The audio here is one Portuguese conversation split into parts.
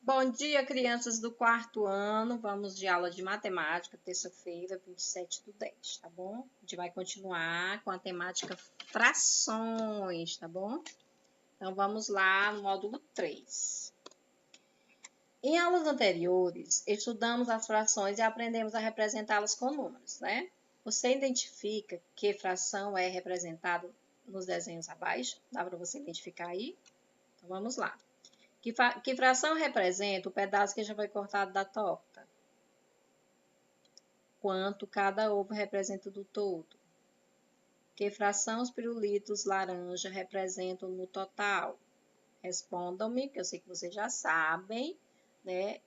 Bom dia, crianças do quarto ano. Vamos de aula de matemática, terça-feira, 27/10, tá bom? A gente vai continuar com a temática frações, tá bom? Então, vamos lá no módulo 3. Em aulas anteriores, estudamos as frações e aprendemos a representá-las com números, né? Você identifica que fração é representada nos desenhos abaixo? Dá para você identificar aí? Então, vamos lá. Que fração representa o pedaço que já foi cortado da torta? Quanto cada ovo representa do todo? Que fração os pirulitos laranja representam no total? Respondam-me, que eu sei que vocês já sabem, né?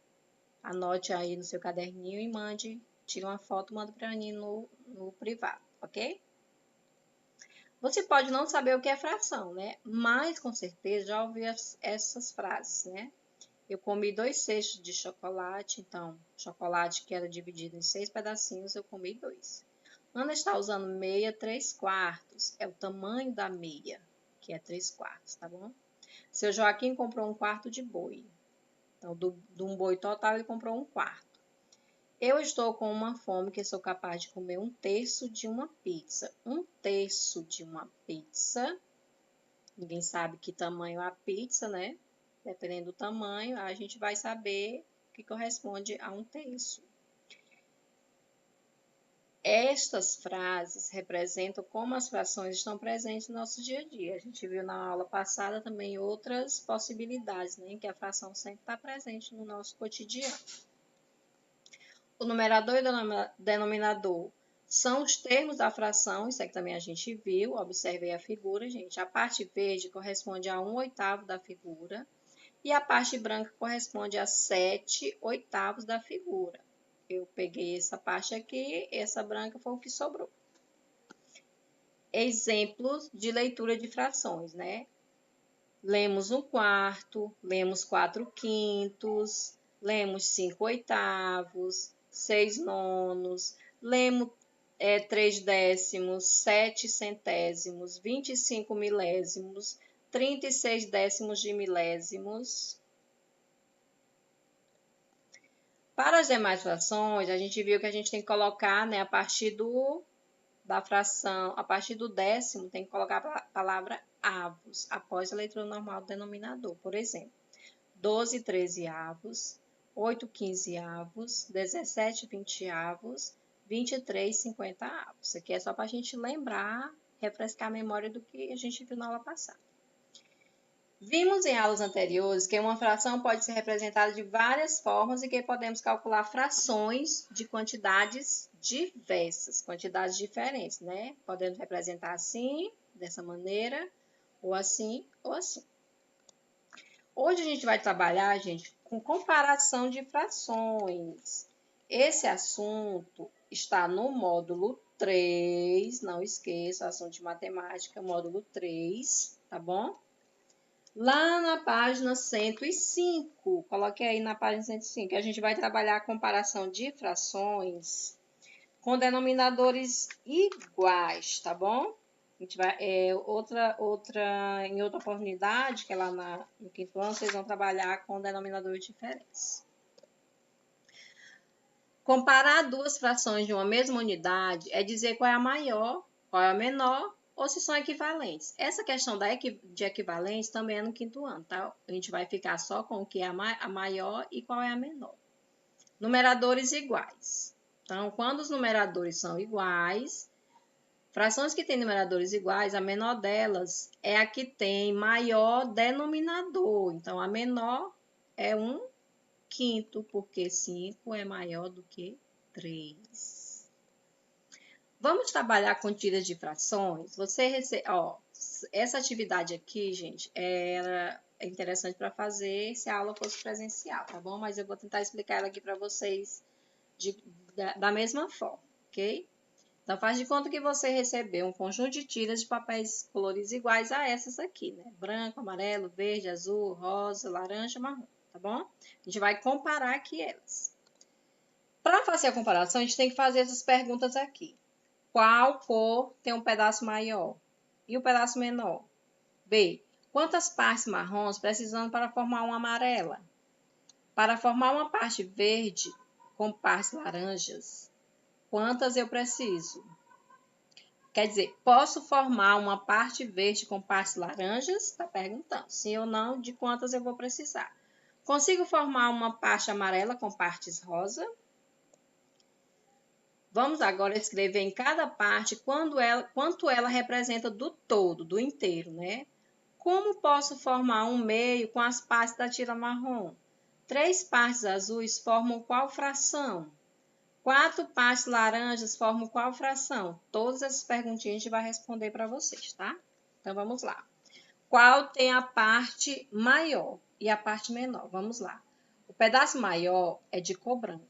Anote aí no seu caderninho e tire uma foto, manda para mim no privado, ok? Você pode não saber o que é fração, né? Mas com certeza já ouviu essas frases, né? Eu comi 2 cestos de chocolate, então, chocolate que era dividido em 6 pedacinhos, eu comi 2. Ana está usando meia 3/4, é o tamanho da meia, que é 3/4, tá bom? Seu Joaquim comprou 1/4 de boi. Então, de um boi total, ele comprou 1/4. Eu estou com uma fome que sou capaz de comer 1/3 de uma pizza. 1/3 de uma pizza. Ninguém sabe que tamanho é a pizza, né? Dependendo do tamanho, a gente vai saber que corresponde a 1/3. Estas frases representam como as frações estão presentes no nosso dia a dia. A gente viu na aula passada também outras possibilidades, né, em que a fração sempre está presente no nosso cotidiano. O numerador e o denominador são os termos da fração, isso aqui também a gente viu, observei a figura, gente. A parte verde corresponde a 1/8 da figura e a parte branca corresponde a 7/8 da figura. Eu peguei essa parte aqui, essa branca foi o que sobrou. Exemplos de leitura de frações, né? Lemos 1/4, lemos 4/5, lemos 5/8, 6/9, lemos 3/10, 7/100, 25 milésimos, 36 décimos de milésimos. Para as demais frações, a gente viu que a gente tem que colocar, né, a partir da fração, a partir do décimo, tem que colocar a palavra avos, após a leitura normal do denominador. Por exemplo, 12 13avos, 8 15avos, 17 20avos, 23 50avos. Isso aqui é só para a gente lembrar, refrescar a memória do que a gente viu na aula passada. Vimos em aulas anteriores que uma fração pode ser representada de várias formas e que podemos calcular frações de quantidades diversas, quantidades diferentes, né? Podemos representar assim, dessa maneira, ou assim, ou assim. Hoje a gente vai trabalhar, gente, com comparação de frações. Esse assunto está no módulo 3, não esqueça, assunto de matemática, módulo 3, tá bom? Lá na página 105, coloque aí na página 105, a gente vai trabalhar a comparação de frações com denominadores iguais, tá bom? A gente vai, em outra oportunidade, que é lá no quinto ano, vocês vão trabalhar com denominadores diferentes. Comparar duas frações de uma mesma unidade é dizer qual é a maior, qual é a menor, ou se são equivalentes. Essa questão de equivalentes também é no quinto ano, tá? A gente vai ficar só com o que é a maior e qual é a menor. Numeradores iguais. Então, quando os numeradores são iguais, frações que têm numeradores iguais, a menor delas é a que tem maior denominador. Então, a menor é 1/5, porque 5 é maior do que 3. Vamos trabalhar com tiras de frações? Essa atividade aqui, gente, é interessante para fazer se a aula fosse presencial, tá bom? Mas eu vou tentar explicar ela aqui para vocês da mesma forma, ok? Então, faz de conta que você recebeu um conjunto de tiras de papéis coloridos iguais a essas aqui, né? Branco, amarelo, verde, azul, rosa, laranja, marrom, tá bom? A gente vai comparar aqui elas. Para fazer a comparação, a gente tem que fazer essas perguntas aqui. Qual cor tem um pedaço maior e o pedaço menor? B. Quantas partes marrons precisamos para formar uma amarela? Para formar uma parte verde com partes laranjas, quantas eu preciso? Quer dizer, posso formar uma parte verde com partes laranjas? Está perguntando. Sim ou não, de quantas eu vou precisar? Consigo formar uma parte amarela com partes rosa? Vamos agora escrever em cada parte quanto ela representa do todo, do inteiro, né? Como posso formar um meio com as partes da tira marrom? 3 partes azuis formam qual fração? 4 partes laranjas formam qual fração? Todas essas perguntinhas a gente vai responder para vocês, tá? Então, vamos lá. Qual tem a parte maior e a parte menor? Vamos lá. O pedaço maior é de cor branca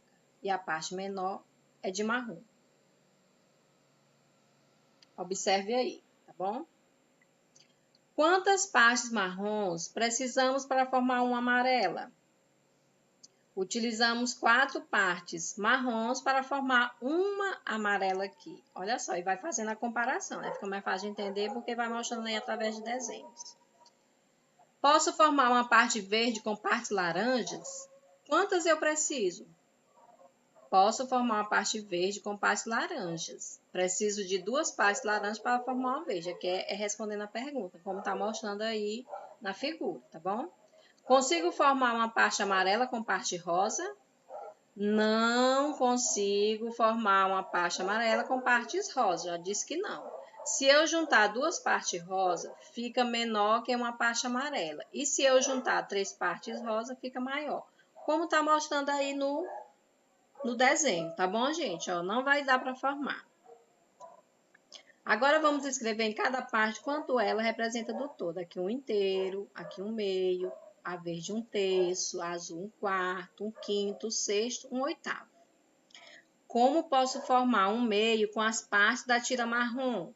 e a parte menor é de marrom. Observe aí, tá bom? Quantas partes marrons precisamos para formar uma amarela? Utilizamos 4 partes marrons para formar uma amarela aqui. Olha só, e vai fazendo a comparação, né? Fica mais fácil de entender porque vai mostrando aí através de desenhos. Posso formar uma parte verde com partes laranjas? Quantas eu preciso? Posso formar uma parte verde com partes laranjas. Preciso de 2 partes laranjas para formar uma verde. Aqui é respondendo a pergunta, como está mostrando aí na figura, tá bom? Consigo formar uma parte amarela com parte rosa? Não consigo formar uma parte amarela com partes rosa. Já disse que não. Se eu juntar 2 partes rosa, fica menor que uma parte amarela. E se eu juntar 3 partes rosa, fica maior. Como está mostrando aí no desenho, tá bom, gente? Ó, não vai dar para formar. Agora, vamos escrever em cada parte quanto ela representa do todo. Aqui um inteiro, aqui um meio, a verde um terço, a azul um quarto, um quinto, um sexto, um oitavo. Como posso formar um meio com as partes da tira marrom?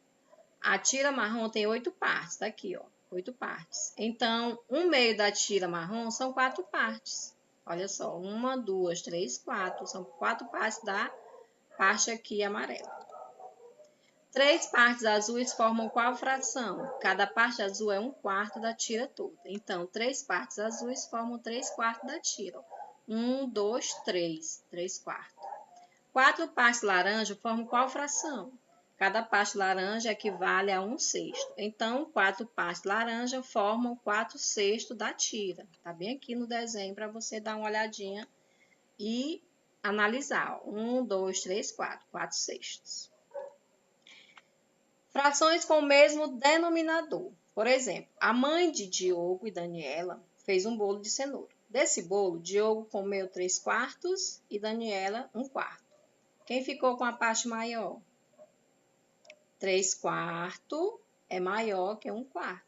A tira marrom tem 8 partes, tá aqui, ó, 8 partes. Então, um meio da tira marrom são 4 partes. Olha só, 1, 2, 3, 4. São 4 partes da parte aqui amarela. 3 partes azuis formam qual fração? Cada parte azul é 1/4 da tira toda. Então, 3 partes azuis formam 3/4 da tira. 1, 2, 3, 3/4. 4 partes laranja formam qual fração? Cada parte laranja equivale a 1/6. Então, 4 partes laranja formam 4/6 da tira. Tá bem aqui no desenho para você dar uma olhadinha e analisar. 1, 2, 3, 4. 4/6. Frações com o mesmo denominador. Por exemplo, a mãe de Diogo e Daniela fez um bolo de cenoura. Desse bolo, Diogo comeu 3/4 e Daniela 1/4. Quem ficou com a parte maior? 3/4 é maior que 1/4.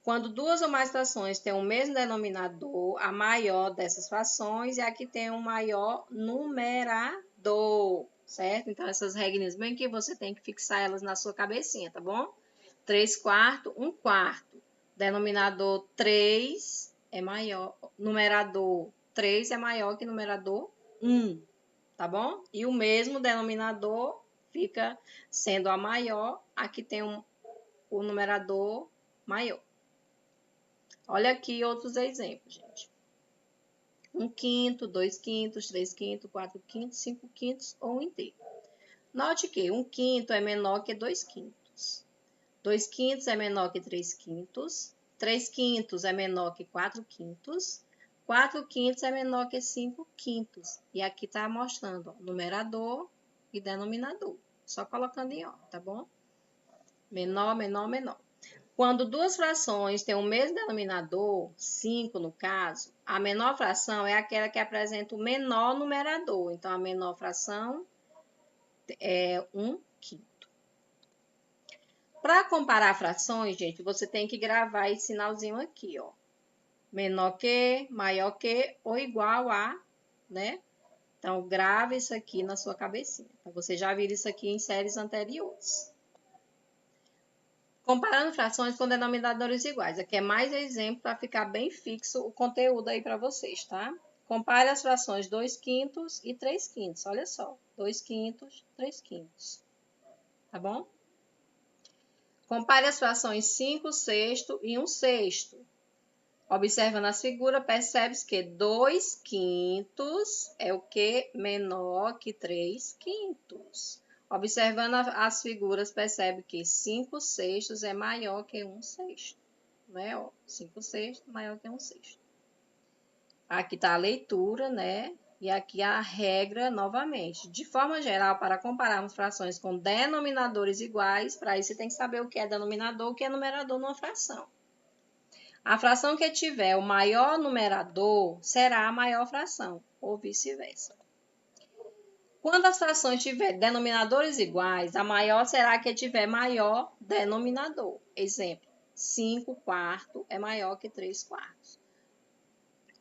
Quando 2 ou mais frações têm o mesmo denominador, a maior dessas frações é a que tem o maior numerador, certo? Então, essas regrinhas bem que você tem que fixar elas na sua cabecinha, tá bom? 3/4, 1/4. Denominador 3 é maior, numerador 3 é maior que numerador 1, tá bom? E o mesmo denominador fica sendo a maior, aqui tem o numerador maior. Olha aqui outros exemplos, gente. 1/5, 2/5, 3/5, 4/5, 5/5 ou 1 inteiro. Note que 1/5 é menor que 2/5. 2/5 é menor que 3/5. 3/5 é menor que 4/5. 4/5 é menor que 5/5. E aqui está mostrando, ó, numerador e denominador. Só colocando em ordem, tá bom? Menor, menor, menor. Quando 2 frações têm o mesmo denominador, 5 no caso, a menor fração é aquela que apresenta o menor numerador. Então, a menor fração é 1/5. Para comparar frações, gente, você tem que gravar esse sinalzinho aqui, ó. Menor que, maior que ou igual a, né? Então, grave isso aqui na sua cabecinha. Então, você já viu isso aqui em séries anteriores. Comparando frações com denominadores iguais. Aqui é mais um exemplo para ficar bem fixo o conteúdo aí para vocês, tá? Compare as frações 2/5 e 3/5. Olha só, 2/5, 3/5. Tá bom? Compare as frações 5/6 e 1/6. Observando as figuras, percebe-se que 2/5 é o que? Menor que 3/5. Observando as figuras, percebe que 5/6 é maior que 1/6. Né? 5/6 maior que 1/6. Aqui está a leitura, né? E aqui a regra novamente. De forma geral, para compararmos frações com denominadores iguais, para isso você tem que saber o que é denominador e o que é numerador numa fração. A fração que tiver o maior numerador será a maior fração, ou vice-versa. Quando as frações tiverem denominadores iguais, a maior será a que tiver maior denominador. Exemplo, 5/4 é maior que 3/4.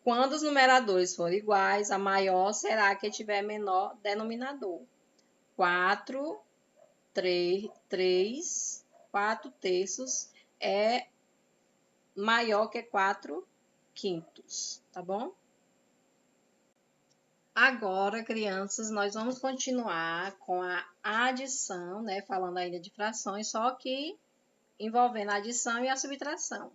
Quando os numeradores forem iguais, a maior será a que tiver menor denominador. 4 terços é maior que 4/5, tá bom? Agora, crianças, nós vamos continuar com a adição, né? Falando ainda de frações, só que envolvendo a adição e a subtração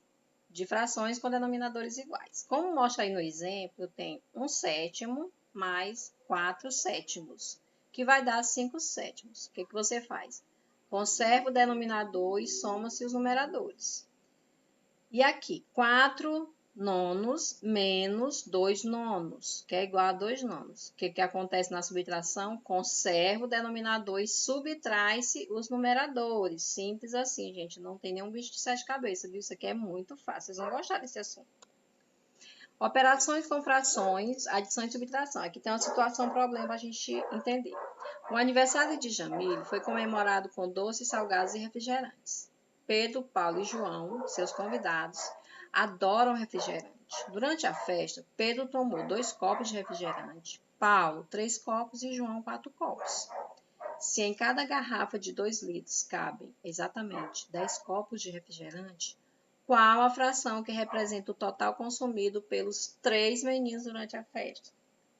de frações com denominadores iguais. Como mostra aí no exemplo, tem 1/7 mais 4/7, que vai dar 5/7. O que você faz? Conserva o denominador e soma-se os numeradores. E aqui, 4/9 menos 2/9, que é igual a 2/9. O que acontece na subtração? Conserva o denominador e subtrai-se os numeradores. Simples assim, gente. Não tem nenhum bicho de 7 cabeças, viu? Isso aqui é muito fácil. Vocês vão gostar desse assunto. Operações com frações, adição e subtração. Aqui tem uma situação, problema para a gente entender. O aniversário de Jamile foi comemorado com doces, salgados e refrigerantes. Pedro, Paulo e João, seus convidados, adoram refrigerante. Durante a festa, Pedro tomou 2 copos de refrigerante, Paulo 3 copos e João 4 copos. Se em cada garrafa de 2 litros cabem exatamente 10 copos de refrigerante, qual a fração que representa o total consumido pelos 3 meninos durante a festa?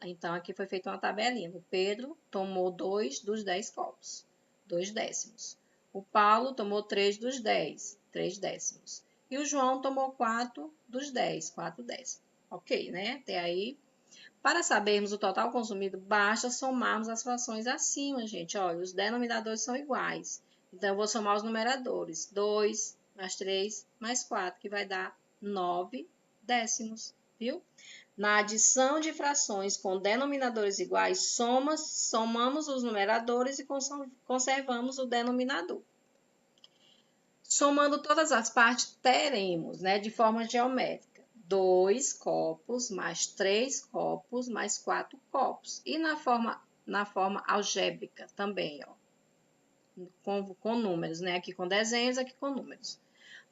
Então, aqui foi feita uma tabelinha. O Pedro tomou 2 dos 10 copos, 2 décimos. O Paulo tomou 3 dos 10, 3 décimos. E o João tomou 4 dos 10, 4 décimos. Ok, né? Até aí. Para sabermos o total consumido, basta somarmos as frações acima, gente. Olha, os denominadores são iguais. Então, eu vou somar os numeradores. 2 mais 3 mais 4, que vai dar 9 décimos, viu? Na adição de frações com denominadores iguais, somamos os numeradores e conservamos o denominador. Somando todas as partes, teremos, né, de forma geométrica, 2 copos mais 3 copos mais 4 copos. E na forma algébrica também, ó, com números, né? Aqui com desenhos, aqui com números.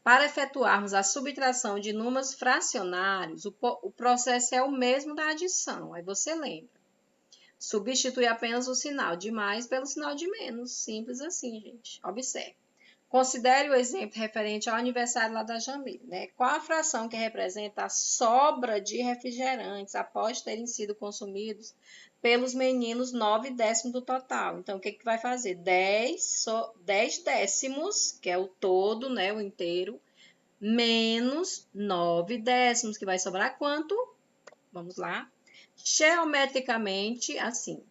Para efetuarmos a subtração de números fracionários, o processo é o mesmo da adição. Aí você lembra. Substitui apenas o sinal de mais pelo sinal de menos. Simples assim, gente. Observe. Considere o exemplo referente ao aniversário lá da Jamile, né? Qual a fração que representa a sobra de refrigerantes após terem sido consumidos pelos meninos 9 décimos do total? Então, o que vai fazer? 10 décimos, que é o todo, né? O inteiro, menos 9 décimos, que vai sobrar quanto? Vamos lá. Geometricamente, assim.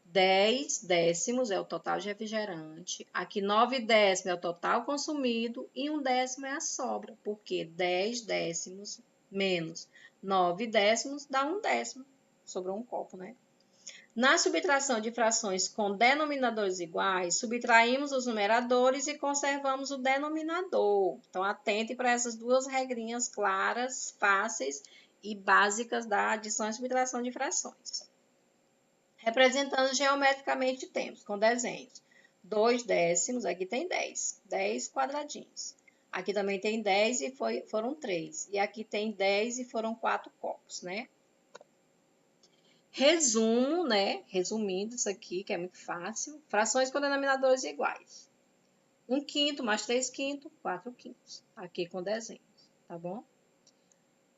10 décimos é o total de refrigerante. Aqui, 9 décimos é o total consumido e 1 décimo é a sobra, porque 10 décimos menos 9 décimos dá 1 décimo. Sobrou um copo, né? Na subtração de frações com denominadores iguais, subtraímos os numeradores e conservamos o denominador. Então, atente para essas duas regrinhas claras, fáceis e básicas da adição e subtração de frações. Representando geometricamente temos, com desenhos, 2 décimos, aqui tem 10 quadradinhos. Aqui também tem 10 e foram 3. E aqui tem 10 e foram 4 copos, né? Resumo, né? Resumindo isso aqui, que é muito fácil. Frações com denominadores iguais. 1/5 mais 3/5, 4/5. Aqui com desenhos, tá bom?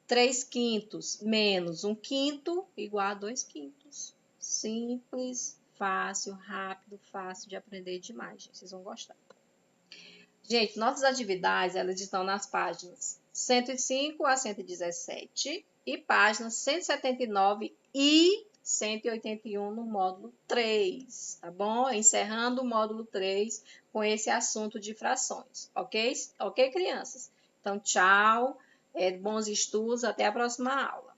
3/5 menos 1/5 igual a 2/5. Simples, fácil, rápido, fácil de aprender demais, gente. Vocês vão gostar. Gente, nossas atividades, elas estão nas páginas 105 a 117 e páginas 179 e 181 no módulo 3, tá bom? Encerrando o módulo 3 com esse assunto de frações, ok? Ok, crianças? Então, tchau, bons estudos, até a próxima aula.